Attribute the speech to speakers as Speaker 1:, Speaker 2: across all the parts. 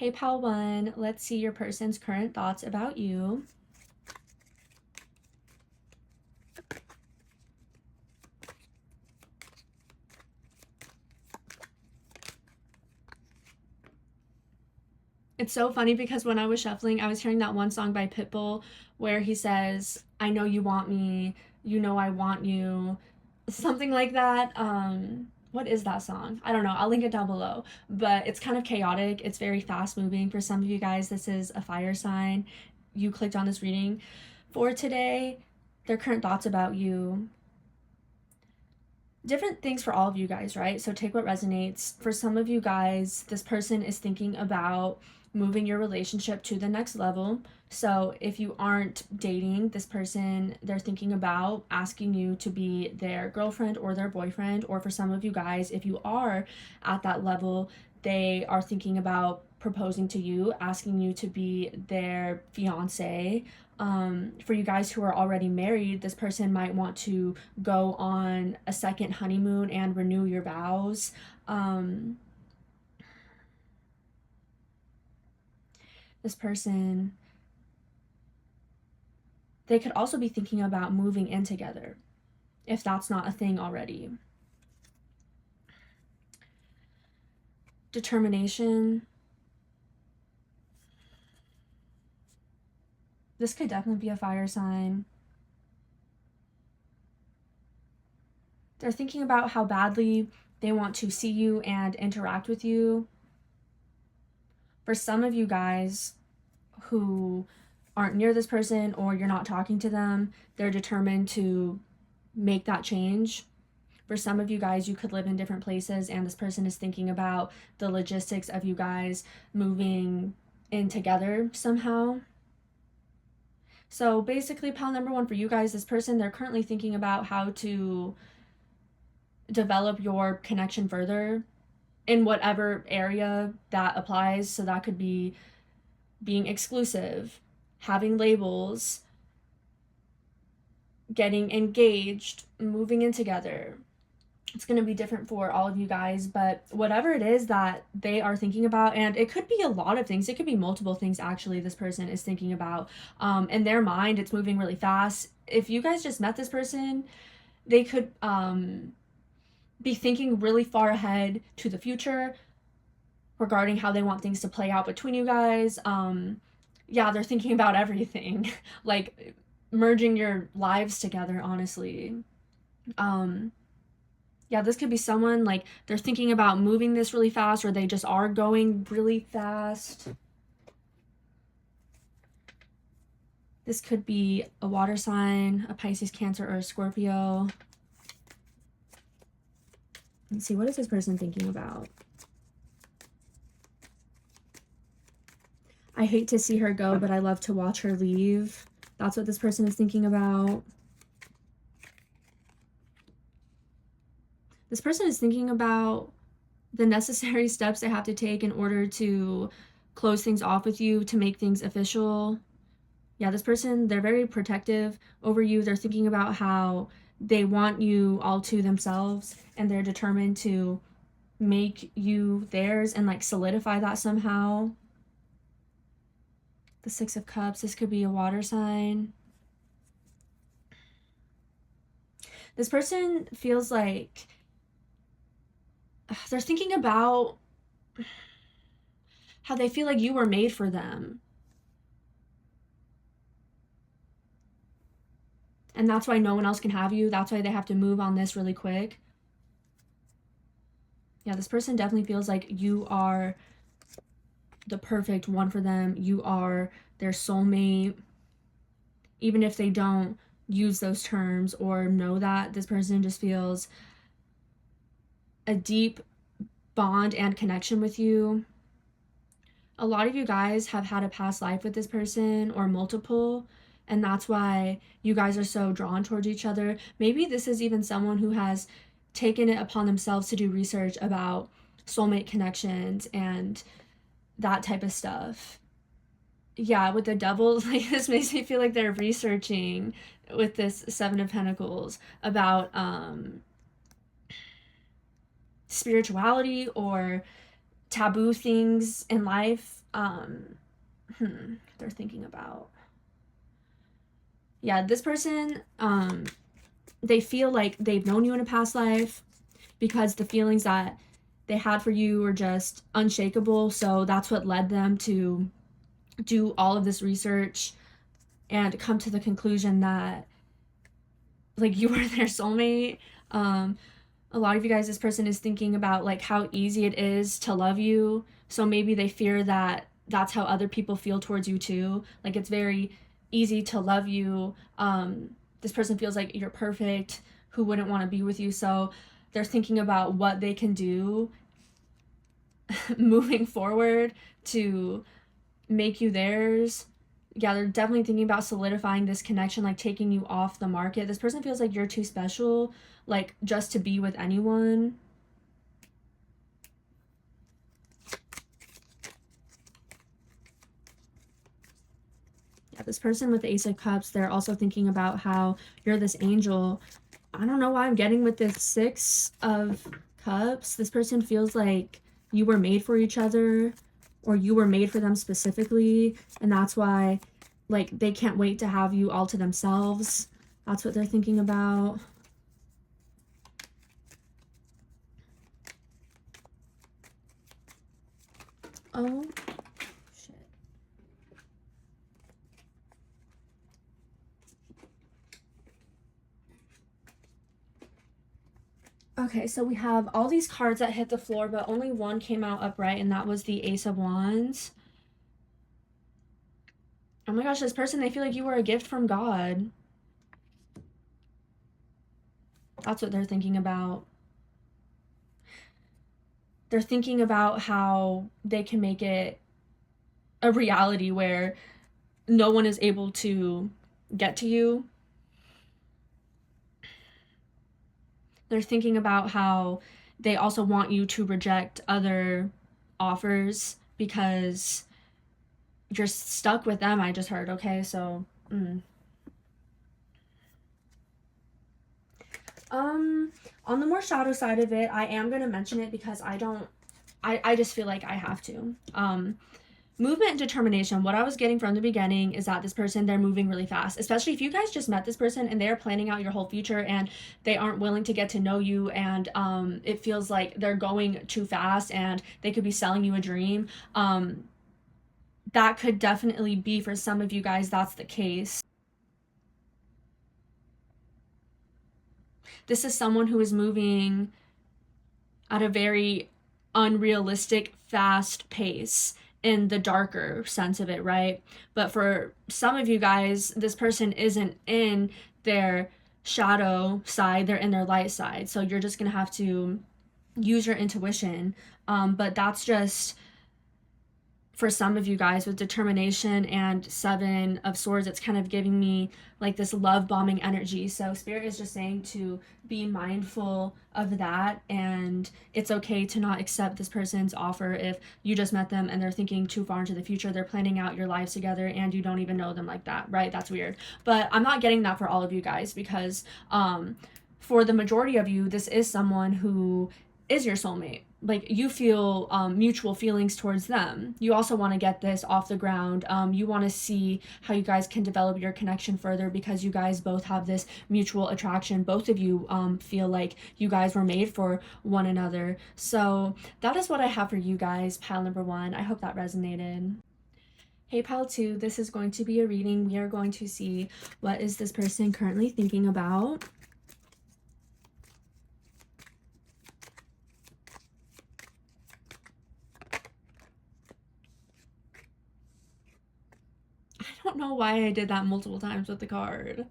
Speaker 1: Hey, Pal One, let's see your person's current thoughts about you. It's so funny because when I was shuffling, I was hearing that one song by Pitbull where he says, I know you want me, you know I want you, something like that. What is that song? I don't know. I'll link it down below. But it's kind of chaotic. It's very fast moving. For some of you guys, this is a fire sign. You clicked on this reading. For today, their current thoughts about you. Different things for all of you guys, right? So take what resonates. For some of you guys, this person is thinking about moving your relationship to the next level. So if you aren't dating this person, they're thinking about asking you to be their girlfriend or their boyfriend. Or for some of you guys, if you are at that level, they are thinking about proposing to you, asking you to be their fiance. For you guys who are already married, this person might want to go on a second honeymoon and renew your vows. This person, they could also be thinking about moving in together if that's not a thing already. Determination. This could definitely be a fire sign. They're thinking about how badly they want to see you and interact with you. For some of you guys who aren't near this person or you're not talking to them, they're determined to make that change. For some of you guys, you could live in different places and this person is thinking about the logistics of you guys moving in together somehow. So basically, pal number one for you guys, this person, they're currently thinking about how to develop your connection further in whatever area that applies. So that could be being exclusive, having labels, getting engaged, moving in together. It's going to be different for all of you guys, but whatever it is that they are thinking about, and it could be a lot of things, it could be multiple things actually this person is thinking about. In their mind, it's moving really fast. If you guys just met this person, they could be thinking really far ahead to the future regarding how they want things to play out between you guys. Yeah, they're thinking about everything, like merging your lives together, honestly. Yeah, this could be someone like they're thinking about moving this really fast or they just are going really fast. This could be a water sign, a Pisces, Cancer, or a Scorpio. Let's see, what is this person thinking about? I hate to see her go, but I love to watch her leave. That's what this person is thinking about. This person is thinking about the necessary steps they have to take in order to close things off with you, to make things official. Yeah, this person, they're very protective over you. They're thinking about how they want you all to themselves and they're determined to make you theirs and like solidify that somehow. The Six of Cups, this could be a water sign. This person feels like they're thinking about how they feel like you were made for them. And that's why no one else can have you. That's why they have to move on this really quick. Yeah, this person definitely feels like you are the perfect one for them. You are their soulmate. Even if they don't use those terms or know that, this person just feels a deep bond and connection with you. A lot of you guys have had a past life with this person or multiple, and that's why you guys are so drawn towards each other. Maybe this is even someone who has taken it upon themselves to do research about soulmate connections and that type of stuff. Yeah, with the devil, like this makes me feel like they're researching with this Seven of Pentacles about spirituality or taboo things in life. They're thinking about, yeah, this person, they feel like they've known you in a past life because the feelings that they had for you were just unshakable. So that's what led them to do all of this research and come to the conclusion that like you were their soulmate. A lot of you guys, this person is thinking about like how easy it is to love you. So maybe they fear that that's how other people feel towards you too. Like it's very easy to love you. This person feels like you're perfect. Who wouldn't want to be with you? So they're thinking about what they can do moving forward to make you theirs. Yeah, they're definitely thinking about solidifying this connection, like taking you off the market. This person feels like you're too special, like just to be with anyone. Yeah, this person with the Ace of Cups, they're also thinking about how you're this angel. I don't know why I'm getting with this Six of Cups. This person feels like you were made for each other, or you were made for them specifically, and that's why like they can't wait to have you all to themselves. That's what they're thinking about. Oh shit. Okay, so we have all these cards that hit the floor, but only one came out upright, and that was the Ace of Wands. Oh my gosh, this person, they feel like you were a gift from God. That's what they're thinking about. They're thinking about how they can make it a reality where no one is able to get to you. They're thinking about how they also want you to reject other offers because you're stuck with them, I just heard. Okay, so on the more shadow side of it, I am going to mention it because I just feel like I have to. Movement and determination. What I was getting from the beginning is that this person, they're moving really fast, especially if you guys just met this person and they're planning out your whole future and they aren't willing to get to know you, and it feels like they're going too fast and they could be selling you a dream. That could definitely be for some of you guys, that's the case. This is someone who is moving at a very unrealistic, fast pace in the darker sense of it, right? But for some of you guys, this person isn't in their shadow side, they're in their light side. So you're just gonna have to use your intuition. But that's just for some of you guys with determination and Seven of Swords. It's kind of giving me like this love bombing energy. So Spirit is just saying to be mindful of that, and it's okay to not accept this person's offer if you just met them and they're thinking too far into the future. They're planning out your lives together and you don't even know them like that, right? That's weird. But I'm not getting that for all of you guys because for the majority of you, this is someone who is your soulmate. Like you feel mutual feelings towards them. You also want to get this off the ground. You want to see how you guys can develop your connection further because you guys both have this mutual attraction. Both of you feel like you guys were made for one another. So that is what I have for you guys, pile number one. I hope that resonated. Hey pile two, this is going to be a reading. We are going to see what is this person currently thinking about. I don't know why I did that multiple times with the card.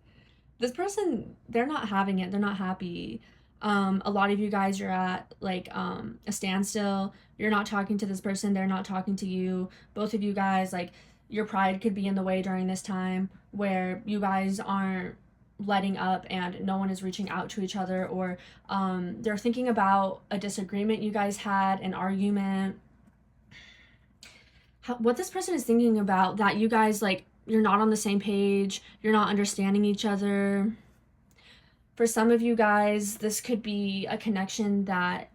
Speaker 1: This person, they're not having it. They're not happy. A lot of you guys, you're at like a standstill. You're not talking to this person. They're not talking to you. Both of you guys, like your pride could be in the way during this time where you guys aren't letting up and no one is reaching out to each other, or they're thinking about a disagreement you guys had, an argument. What this person is thinking about, that you guys like you're not on the same page, you're not understanding each other. For some of you guys, this could be a connection that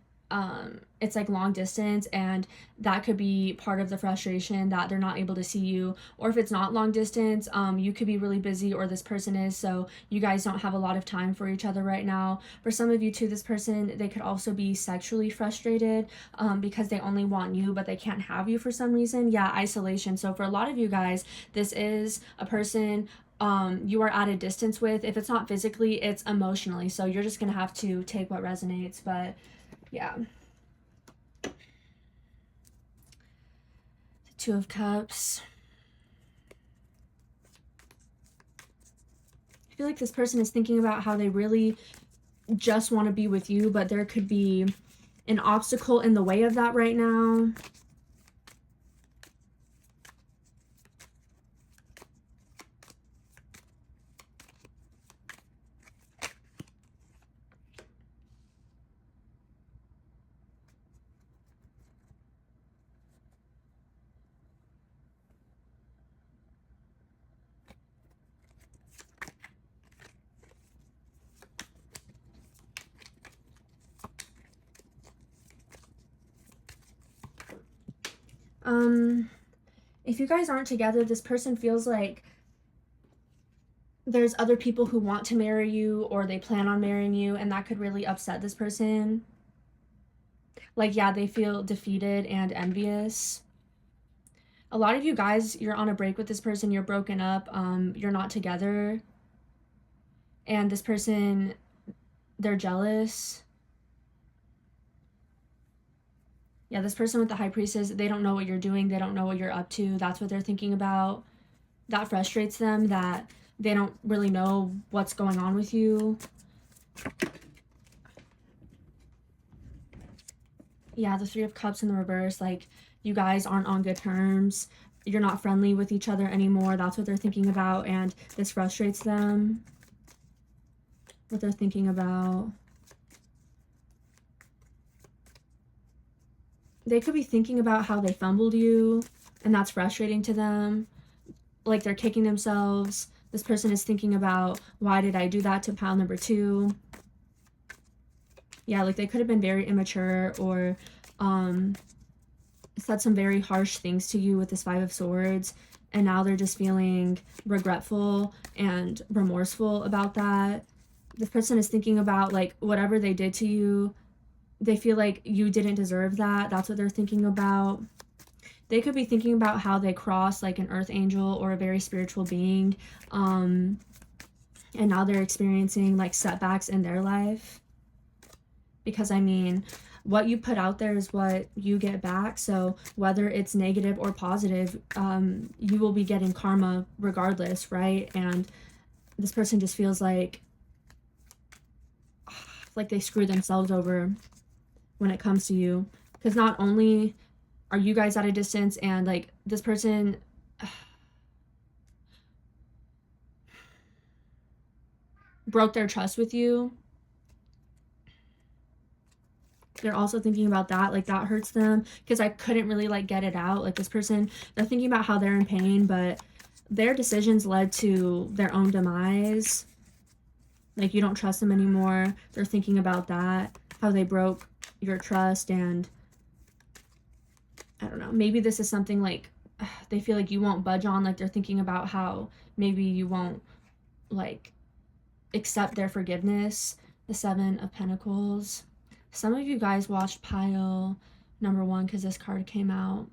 Speaker 1: it's like long distance, and that could be part of the frustration that they're not able to see you. Or if it's not long distance, you could be really busy, or this person is, so you guys don't have a lot of time for each other right now. For some of you too, this person, they could also be sexually frustrated, because they only want you but they can't have you for some reason. Yeah, isolation. So for a lot of you guys, this is a person you are at a distance with. If it's not physically, it's emotionally, so you're just gonna have to take what resonates. But yeah, the Two of Cups. I feel like this person is thinking about how they really just want to be with you, but there could be an obstacle in the way of that right now. If you guys aren't together, this person feels like there's other people who want to marry you, or they plan on marrying you, and that could really upset this person. Like, yeah, they feel defeated and envious. A lot of you guys, you're on a break with this person, you're broken up, you're not together, and this person, they're jealous. Yeah, this person with the High Priestess, they don't know what you're doing, they don't know what you're up to. That's what they're thinking about. That frustrates them, that they don't really know what's going on with you. Yeah, the Three of Cups in the reverse, like, you guys aren't on good terms. You're not friendly with each other anymore. That's what they're thinking about, and this frustrates them. What they're thinking about. They could be thinking about how they fumbled you, and that's frustrating to them. Like, they're kicking themselves. This person is thinking about, why did I do that to pile number 2? Yeah, like, they could have been very immature, or said some very harsh things to you with this Five of Swords, and now they're just feeling regretful and remorseful about that. This person is thinking about, like, whatever they did to you, they feel like you didn't deserve that. That's what they're thinking about. They could be thinking about how they crossed, like, an earth angel or a very spiritual being, and now they're experiencing, like, setbacks in their life. Because, I mean, what you put out there is what you get back. So whether it's negative or positive, you will be getting karma regardless, right? And this person just feels like they screw themselves over when it comes to you. Because not only are you guys at a distance, and, like, this person broke their trust with you, they're also thinking about that. Like, that hurts them because I couldn't really, like, get it out. Like, this person, they're thinking about how they're in pain, but their decisions led to their own demise. Like, you don't trust them anymore. They're thinking about that, how they broke your trust, and I don't know, maybe this is something, like, they feel like you won't budge on. Like, they're thinking about how maybe you won't, like, accept their forgiveness. The Seven of Pentacles. Some of you guys watched pile number 1 because this card came out.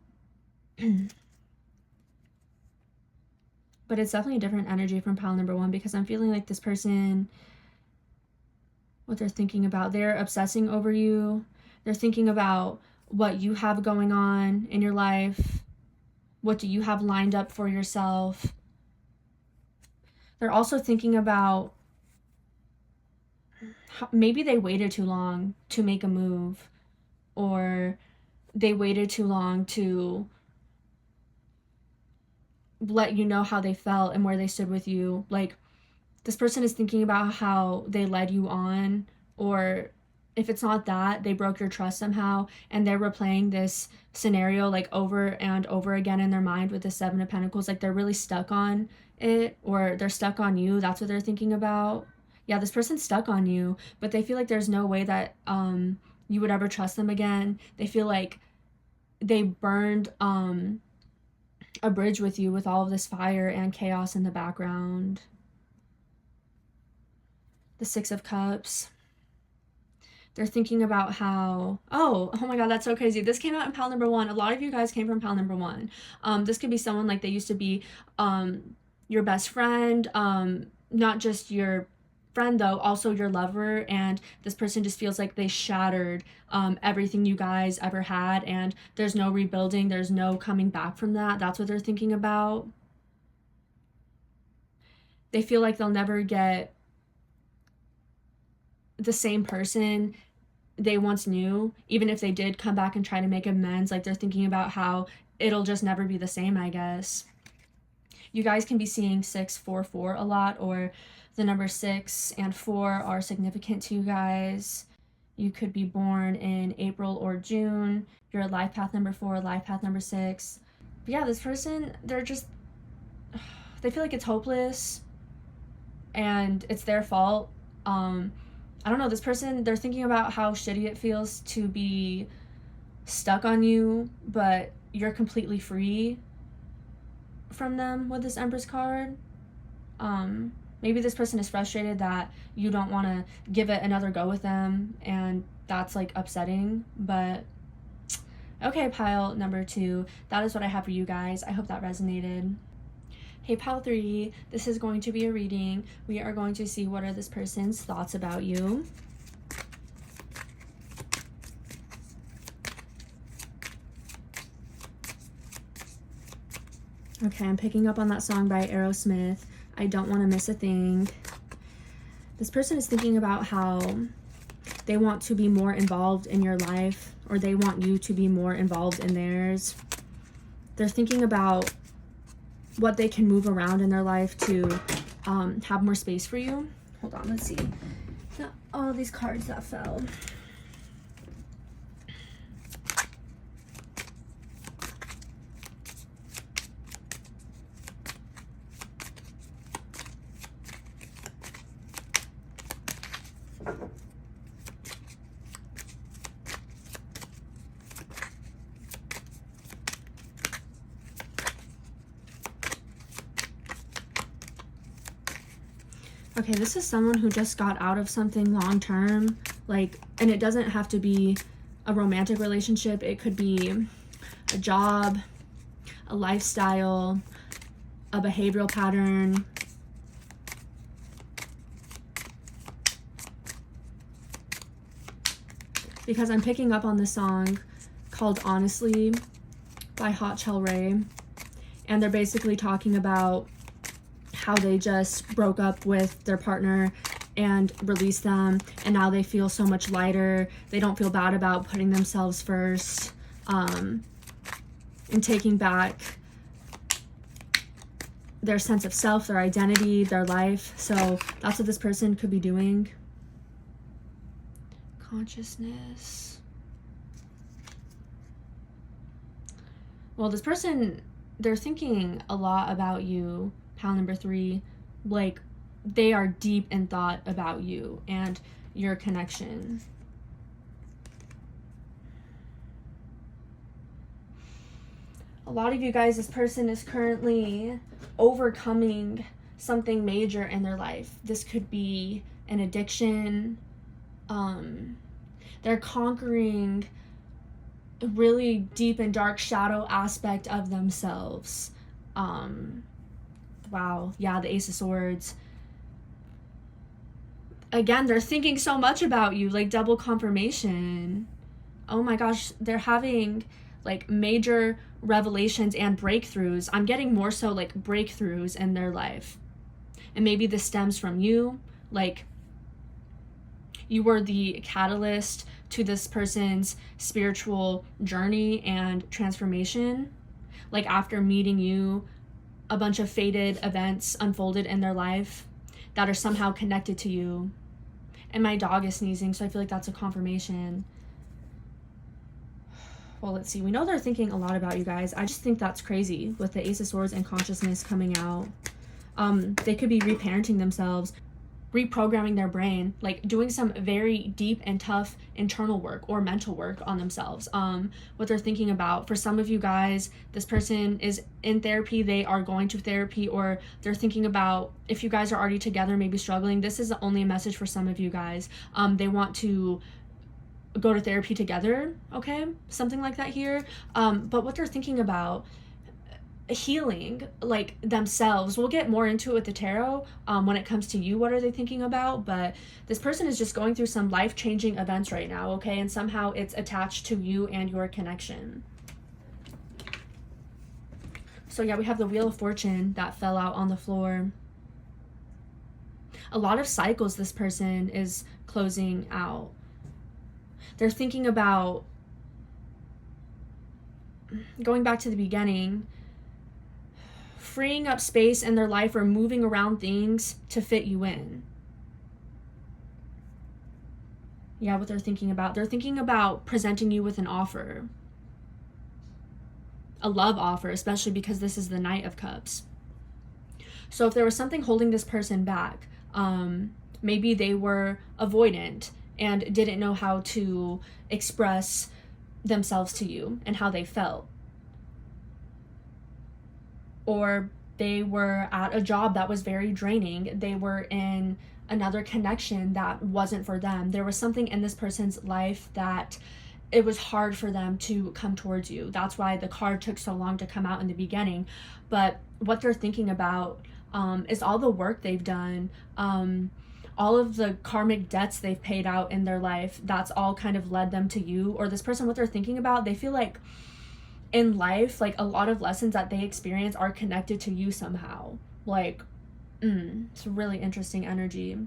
Speaker 1: But it's definitely a different energy from pile number 1, because I'm feeling like this person, what they're thinking about, they're obsessing over you. They're thinking about what you have going on in your life. What do you have lined up for yourself? They're also thinking about maybe they waited too long to make a move, or they waited too long to let you know how they felt and where they stood with you. Like, this person is thinking about how they led you on, or if it's not that, they broke your trust somehow, and they're replaying this scenario, like, over and over again in their mind with the Seven of Pentacles. Like, they're really stuck on it, or they're stuck on you. That's what they're thinking about. Yeah, this person's stuck on you, but they feel like there's no way that you would ever trust them again. They feel like they burned a bridge with you with all of this fire and chaos in the background. The Six of Cups. They're thinking about how, oh my God, that's so crazy. This came out in pile number 1. A lot of you guys came from pile number 1. This could be someone like they used to be your best friend, not just your friend though, also your lover, and this person just feels like they shattered everything you guys ever had, and there's no rebuilding, there's no coming back from that. That's what they're thinking about. They feel like they'll never get the same person they once knew, even if they did come back and try to make amends. Like they're thinking about how it'll just never be the same, I guess. You guys can be seeing 644 a lot, or the number 6 and 4 are significant to you guys. You could be born in April or June. You're a life path number 4, life path number 6. But yeah, this person, they feel like it's hopeless and it's their fault. I don't know, this person, they're thinking about how shitty it feels to be stuck on you, but you're completely free from them with this Empress card. Maybe this person is frustrated that you don't want to give it another go with them, and that's like upsetting. But okay, pile number 2, that is what I have for you guys. I hope that resonated. Hey, pile 3, this is going to be a reading. We are going to see what are this person's thoughts about you. Okay, I'm picking up on that song by Aerosmith, I Don't Want to Miss a Thing. This person is thinking about how they want to be more involved in your life, or they want you to be more involved in theirs. They're thinking about what they can move around in their life to have more space for you. Hold on, let's see. All these cards that fell. Okay, this is someone who just got out of something long term, like, and it doesn't have to be a romantic relationship. It could be a job, a lifestyle, a behavioral pattern. Because I'm picking up on this song called Honestly by Hot Chell Ray, and they're basically talking about how they just broke up with their partner and released them, and now they feel so much lighter. They don't feel bad about putting themselves first, and taking back their sense of self, their identity, their life. So that's what this person could be doing. Consciousness. Well, this person, they're thinking a lot about you, pile number 3. Like, they are deep in thought about you and your connection. A lot of you guys, this person is currently overcoming something major in their life. This could be an addiction. They're conquering a really deep and dark shadow aspect of themselves. Wow, yeah, the Ace of Swords. Again, they're thinking so much about you, like double confirmation. Oh my gosh, they're having like major revelations and breakthroughs. I'm getting more so like breakthroughs in their life. And maybe this stems from you, like you were the catalyst to this person's spiritual journey and transformation. Like after meeting you, a bunch of fated events unfolded in their life that are somehow connected to you. And my dog is sneezing, so I feel like that's a confirmation. Well, let's see. We know they're thinking a lot about you guys. I just think that's crazy with the Ace of Swords and consciousness coming out. They could be reparenting themselves. reprogramming their brain, like doing some very deep and tough internal work or mental work on themselves. What they're thinking about, for some of you guys, this person is in therapy, they are going to therapy, or they're thinking about, if you guys are already together, maybe struggling, this is only a message for some of you guys. They want to go to therapy together, okay? Something like that here. But what they're thinking about, healing, like themselves. We'll get more into it with the tarot when it comes to you. What are they thinking about? But this person is just going through some life-changing events right now, okay? And somehow it's attached to you and your connection. So yeah, we have the Wheel of Fortune that fell out on the floor. A lot of cycles this person is closing out. They're thinking about, going back to the beginning, freeing up space in their life or moving around things to fit you in. Yeah, what they're thinking about. They're thinking about presenting you with an offer. A love offer, especially because this is the Knight of Cups. So if there was something holding this person back, maybe they were avoidant and didn't know how to express themselves to you and how they felt. Or they were at a job that was very draining. They were in another connection that wasn't for them. There was something in this person's life that it was hard for them to come towards you. That's why the card took so long to come out in the beginning. But what they're thinking about is all the work they've done, all of the karmic debts they've paid out in their life. That's all kind of led them to you. Or this person, what they're thinking about, they feel like in life, like a lot of lessons that they experience are connected to you somehow. Like, it's a really interesting energy.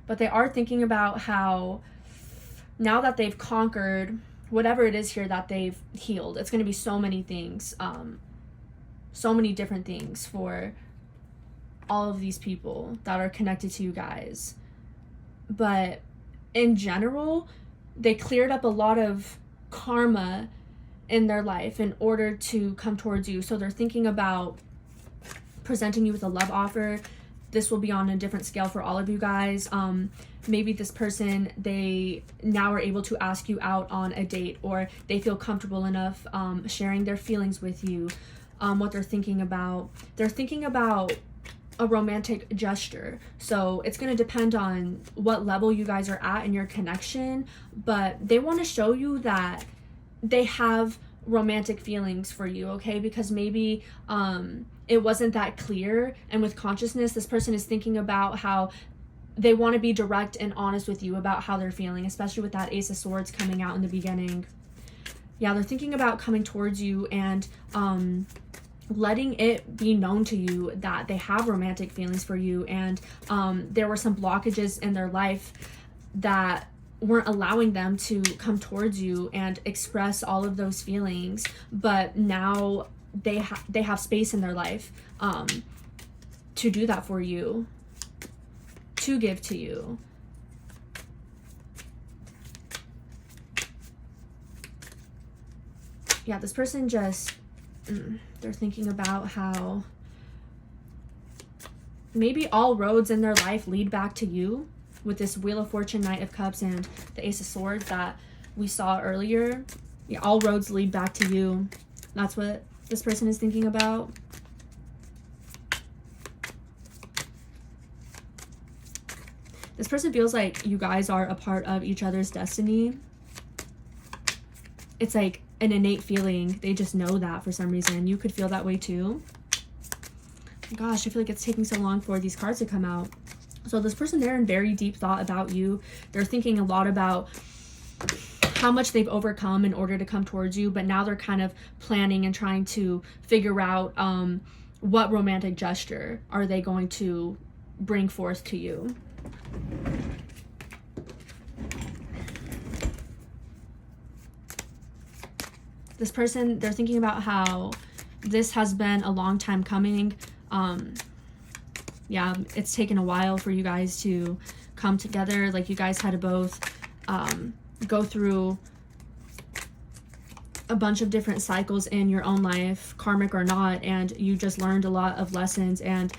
Speaker 1: But they are thinking about how now that they've conquered whatever it is here that they've healed, it's going to be so many things, so many different things for all of these people that are connected to you guys. But in general, they cleared up a lot of karma in their life in order to come towards you. So they're thinking about presenting you with a love offer. This will be on a different scale for all of you guys. Maybe this person, they now are able to ask you out on a date, or they feel comfortable enough sharing their feelings with you. What they're thinking about a romantic gesture. So it's going to depend on what level you guys are at in your connection, but they want to show you that they have romantic feelings for you, okay? Because maybe it wasn't that clear, and with consciousness, this person is thinking about how they want to be direct and honest with you about how they're feeling, especially with that Ace of Swords coming out in the beginning. Yeah, they're thinking about coming towards you and letting it be known to you that they have romantic feelings for you, and there were some blockages in their life that weren't allowing them to come towards you and express all of those feelings, but now they have space in their life to do that for you, to give to you. Yeah, this person just they're thinking about how maybe all roads in their life lead back to you, with this Wheel of Fortune, Knight of Cups, and the Ace of Swords that we saw earlier. Yeah, all roads lead back to you. That's what this person is thinking about. This person feels like you guys are a part of each other's destiny. It's like an innate feeling. They just know that for some reason. You could feel that way too. Gosh, I feel like it's taking so long for these cards to come out. So this person, they're in very deep thought about you. They're thinking a lot about how much they've overcome in order to come towards you, but now they're kind of planning and trying to figure out what romantic gesture are they going to bring forth to you. This person, they're thinking about how this has been a long time coming. Yeah, it's taken a while for you guys to come together. Like, you guys had to both go through a bunch of different cycles in your own life, karmic or not, and you just learned a lot of lessons, and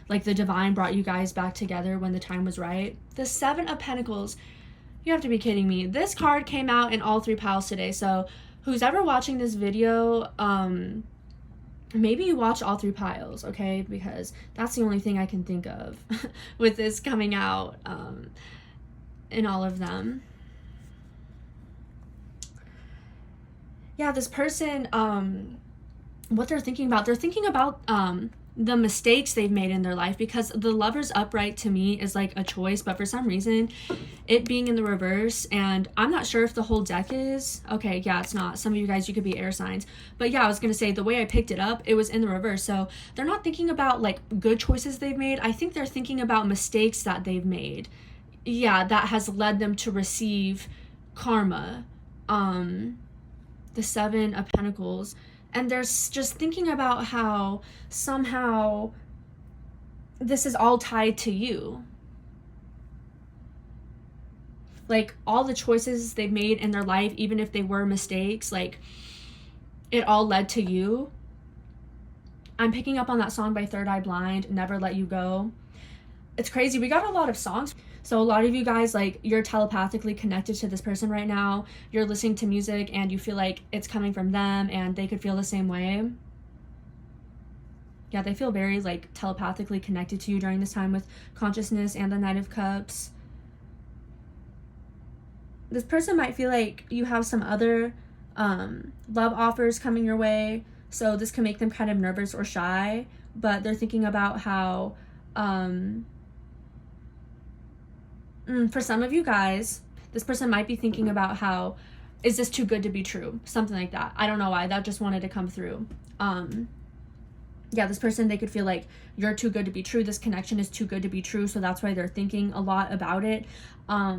Speaker 1: like the divine brought you guys back together when the time was right. The Seven of Pentacles, you have to be kidding me. This card came out in all three piles today, so who's ever watching this video, maybe you watch all three piles, okay? Because that's the only thing I can think of with this coming out in all of them. Yeah, this person, what they're thinking about the mistakes they've made in their life, because the Lover's upright to me is like a choice, but for some reason it being in the reverse, and I'm not sure if the whole deck is okay. Yeah, it's not. Some of you guys, you could be air signs, but yeah, I was gonna say the way I picked it up, it was in the reverse. So they're not thinking about like good choices they've made. I think they're thinking about mistakes that they've made, yeah, that has led them to receive karma. The Seven of Pentacles, and they're just thinking about how somehow this is all tied to you. Like all the choices they've made in their life, even if they were mistakes, like it all led to you. I'm picking up on that song by Third Eye Blind, Never Let You Go. It's crazy. We got a lot of songs. So a lot of you guys, like, you're telepathically connected to this person right now. You're listening to music and you feel like it's coming from them, and they could feel the same way. Yeah, they feel very, like, telepathically connected to you during this time with consciousness and the Knight of Cups. This person might feel like you have some other love offers coming your way. So this can make them kind of nervous or shy, but they're thinking about how... for some of you guys, this person might be thinking about how, is this too good to be true? Something like that. I don't know why. That just wanted to come through. Yeah, this person, they could feel like you're too good to be true. This connection is too good to be true. So that's why they're thinking a lot about it. But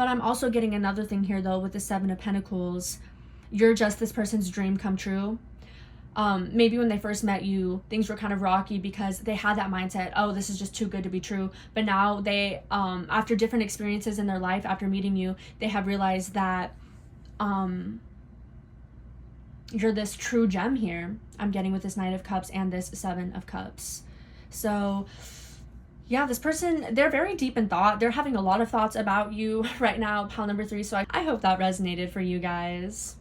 Speaker 1: I'm also getting another thing here, though, with the Seven of Pentacles. You're just this person's dream come true. Maybe when they first met you, things were kind of rocky because they had that mindset, oh, this is just too good to be true. But now they, after different experiences in their life, after meeting you, they have realized that you're this true gem here. I'm getting with this Knight of Cups and this Seven of Cups. So yeah, this person, they're very deep in thought. They're having a lot of thoughts about you right now, pile number 3. So I hope that resonated for you guys.